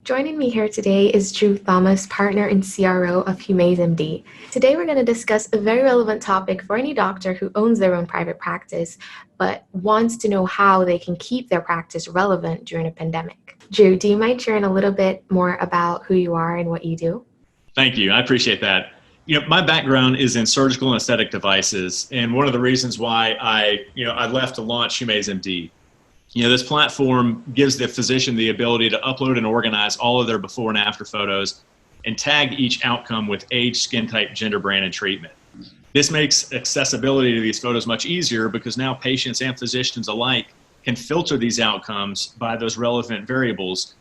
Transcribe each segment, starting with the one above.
Joining me here today is Drew Thomas, partner and CRO of humazemd. Today we're going to discuss a very relevant topic for any doctor who owns their own private practice, but wants to know how they can keep their practice relevant during a pandemic. Drew, do you mind sharing a little bit more about who you are and what you do? Thank you. I appreciate that. My background is in surgical and aesthetic devices, and one of the reasons why I left to launch humazemd. This platform gives the physician the ability to upload and organize all of their before and after photos and tag each outcome with age, skin type, gender, brand, and treatment. This makes accessibility to these photos much easier because now patients and physicians alike can filter these outcomes by those relevant variables.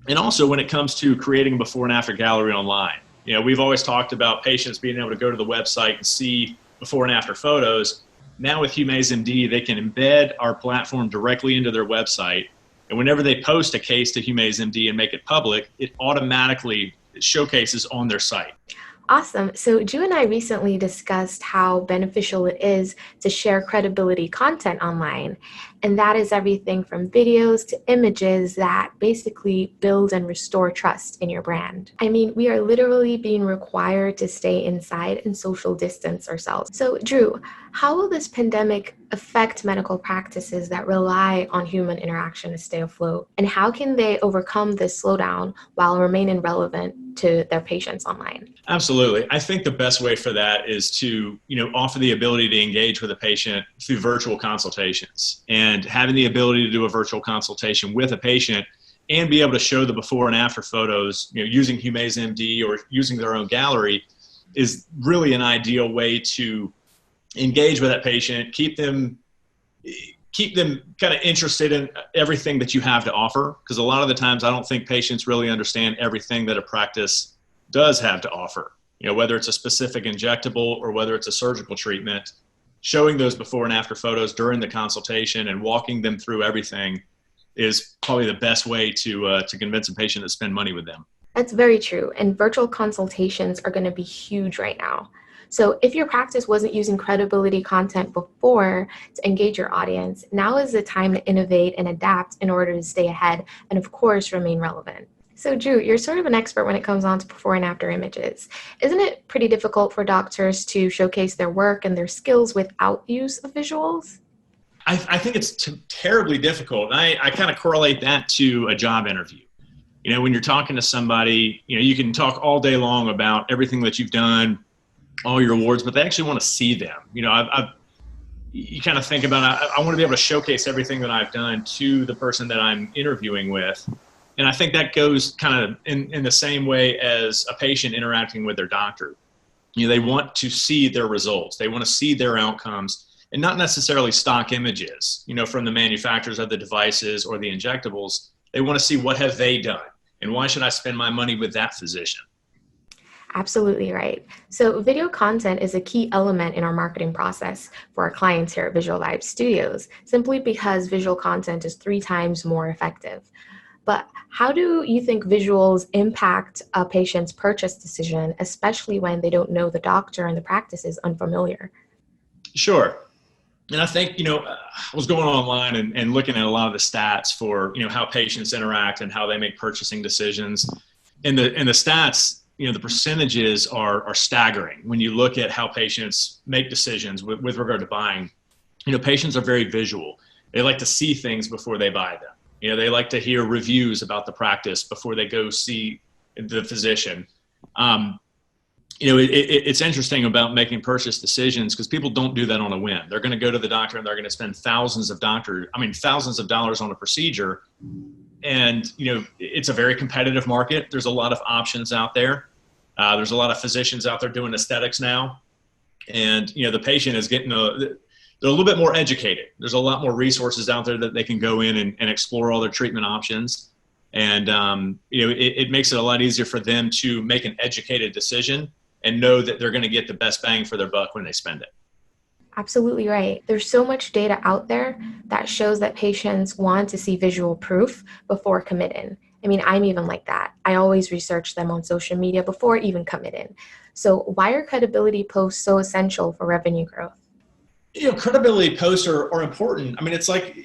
And also when it comes to creating a before and after gallery online, we've always talked about patients being able to go to the website and see before and after photos. Now with humazemd, they can embed our platform directly into their website. And whenever they post a case to humazemd and make it public, it automatically showcases on their site. Awesome. So Drew and I recently discussed how beneficial it is to share credibility content online. And that is everything from videos to images that basically build and restore trust in your brand. I mean, we are literally being required to stay inside and social distance ourselves. So Drew, how will this pandemic affect medical practices that rely on human interaction to stay afloat? And how can they overcome this slowdown while remaining relevant to their patients online? Absolutely. I think the best way for that is to, offer the ability to engage with a patient through virtual consultations, and having the ability to do a virtual consultation with a patient and be able to show the before and after photos, using humazemd or using their own gallery is really an ideal way to engage with that patient, keep them kind of interested in everything that you have to offer. Because a lot of the times I don't think patients really understand everything that a practice does have to offer. Whether it's a specific injectable or whether it's a surgical treatment, showing those before and after photos during the consultation and walking them through everything is probably the best way to convince a patient to spend money with them. That's very true. And virtual consultations are going to be huge right now. So if your practice wasn't using credibility content before to engage your audience, now is the time to innovate and adapt in order to stay ahead and, of course, remain relevant. So Drew, you're sort of an expert when it comes on to before and after images. Isn't it pretty difficult for doctors to showcase their work and their skills without use of visuals? I think it's terribly difficult. I kind of correlate that to a job interview. When you're talking to somebody, you can talk all day long about everything that you've done, all your awards, but they actually want to see them. You kind of think about, I want to be able to showcase everything that I've done to the person that I'm interviewing with. And I think that goes kind of in the same way as a patient interacting with their doctor. They want to see their results. They want to see their outcomes and not necessarily stock images, from the manufacturers of the devices or the injectables. They want to see what have they done and why should I spend my money with that physician? Absolutely right. So video content is a key element in our marketing process for our clients here at Vybz Studios, simply because visual content is 3 times more effective. But how do you think visuals impact a patient's purchase decision, especially when they don't know the doctor and the practice is unfamiliar? Sure. And I think, I was going online and looking at a lot of the stats for, how patients interact and how they make purchasing decisions. And the stats, the percentages are staggering when you look at how patients make decisions with regard to buying. Patients are very visual. They like to see things before they buy them. They like to hear reviews about the practice before they go see the physician. It's interesting about making purchase decisions because people don't do that on a whim. They're going to go to the doctor and they're going to spend thousands of dollars on a procedure. And, it's a very competitive market. There's a lot of options out there. There's a lot of physicians out there doing aesthetics now. And, the patient is getting they're a little bit more educated. There's a lot more resources out there that they can go in and explore all their treatment options. And, it makes it a lot easier for them to make an educated decision and know that they're going to get the best bang for their buck when they spend it. Absolutely right. There's so much data out there that shows that patients want to see visual proof before committing. I mean, I'm even like that. I always research them on social media before even committing. So why are credibility posts so essential for revenue growth? Credibility posts are important. I mean, it's like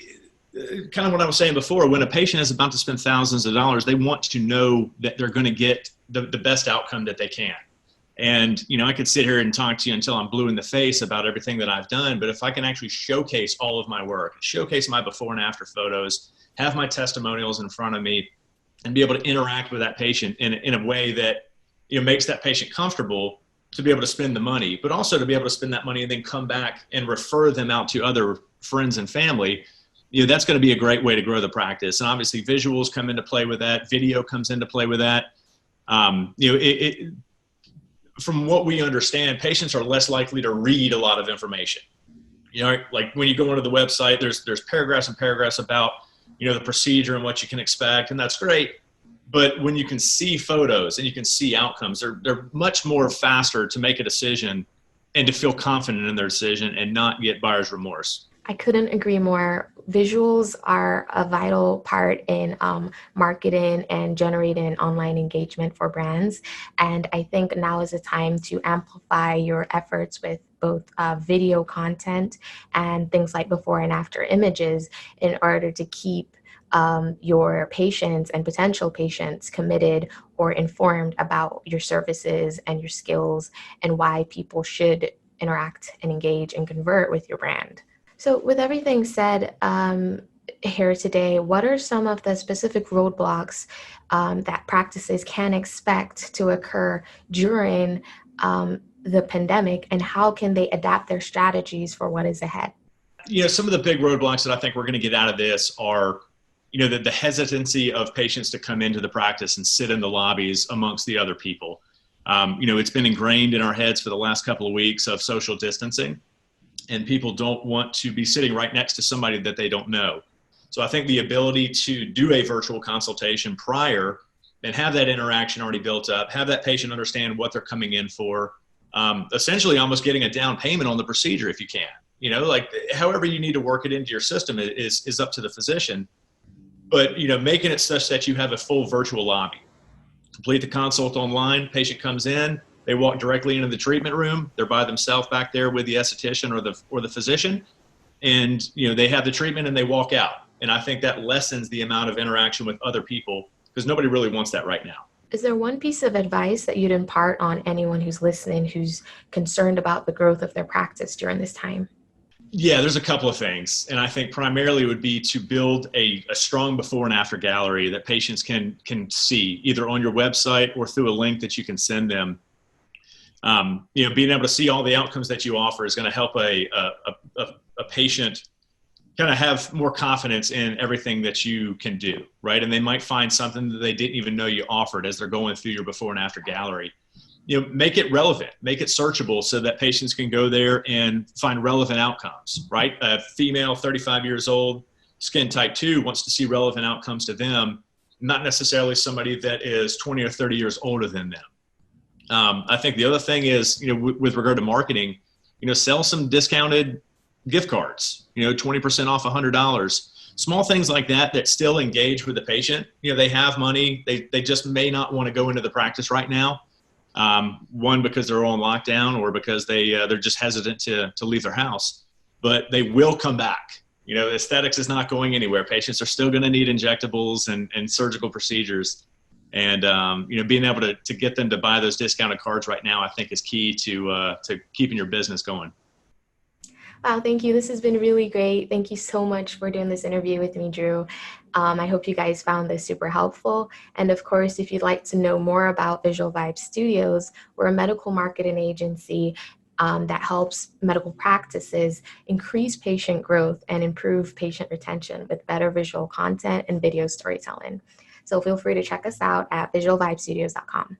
kind of what I was saying before, when a patient is about to spend thousands of dollars, they want to know that they're going to get the best outcome that they can. And, I could sit here and talk to you until I'm blue in the face about everything that I've done. But if I can actually showcase all of my work, showcase my before and after photos, have my testimonials in front of me, and be able to interact with that patient in a way that, makes that patient comfortable to be able to spend the money, but also to be able to spend that money and then come back and refer them out to other friends and family, that's going to be a great way to grow the practice. And obviously visuals come into play with that. Video comes into play with that. From what we understand, patients are less likely to read a lot of information. Like when you go onto the website, there's paragraphs and paragraphs about, the procedure and what you can expect, and that's great. But when you can see photos and you can see outcomes, they're much more faster to make a decision and to feel confident in their decision and not get buyer's remorse. I couldn't agree more. Visuals are a vital part in marketing and generating online engagement for brands. And I think now is the time to amplify your efforts with both video content and things like before and after images in order to keep your patients and potential patients committed or informed about your services and your skills and why people should interact and engage and convert with your brand. So with everything said here today, what are some of the specific roadblocks that practices can expect to occur during the pandemic, and how can they adapt their strategies for what is ahead? Some of the big roadblocks that I think we're going to get out of this are, the hesitancy of patients to come into the practice and sit in the lobbies amongst the other people. It's been ingrained in our heads for the last couple of weeks of social distancing. And people don't want to be sitting right next to somebody that they don't know. So I think the ability to do a virtual consultation prior and have that interaction already built up, have that patient understand what they're coming in for, essentially almost getting a down payment on the procedure if you can. Like however you need to work it into your system is up to the physician. But, making it such that you have a full virtual lobby. Complete the consult online, patient comes in, they walk directly into the treatment room. They're by themselves back there with the esthetician or the physician, and they have the treatment and they walk out. And I think that lessens the amount of interaction with other people because nobody really wants that right now. Is there one piece of advice that you'd impart on anyone who's listening who's concerned about the growth of their practice during this time? Yeah, there's a couple of things. And I think primarily would be to build a strong before and after gallery that patients can see either on your website or through a link that you can send them. Being able to see all the outcomes that you offer is going to help a patient kind of have more confidence in everything that you can do, right? And they might find something that they didn't even know you offered as they're going through your before and after gallery. Make it relevant, make it searchable so that patients can go there and find relevant outcomes, right? A female, 35 years old, skin type 2 wants to see relevant outcomes to them, not necessarily somebody that is 20 or 30 years older than them. I think the other thing is, with regard to marketing, sell some discounted gift cards, 20% off $100, small things like that still engage with the patient. They have money. They just may not want to go into the practice right now. One, because they're on lockdown or because they're just hesitant to leave their house, but they will come back. Aesthetics is not going anywhere. Patients are still going to need injectables and surgical procedures. And, being able to get them to buy those discounted cards right now, I think is key to keeping your business going. Wow, thank you. This has been really great. Thank you so much for doing this interview with me, Drew. I hope you guys found this super helpful. And of course, if you'd like to know more about Visual Vybz Studios, we're a medical marketing agency that helps medical practices increase patient growth and improve patient retention with better visual content and video storytelling. So feel free to check us out at visualvybstudios.com.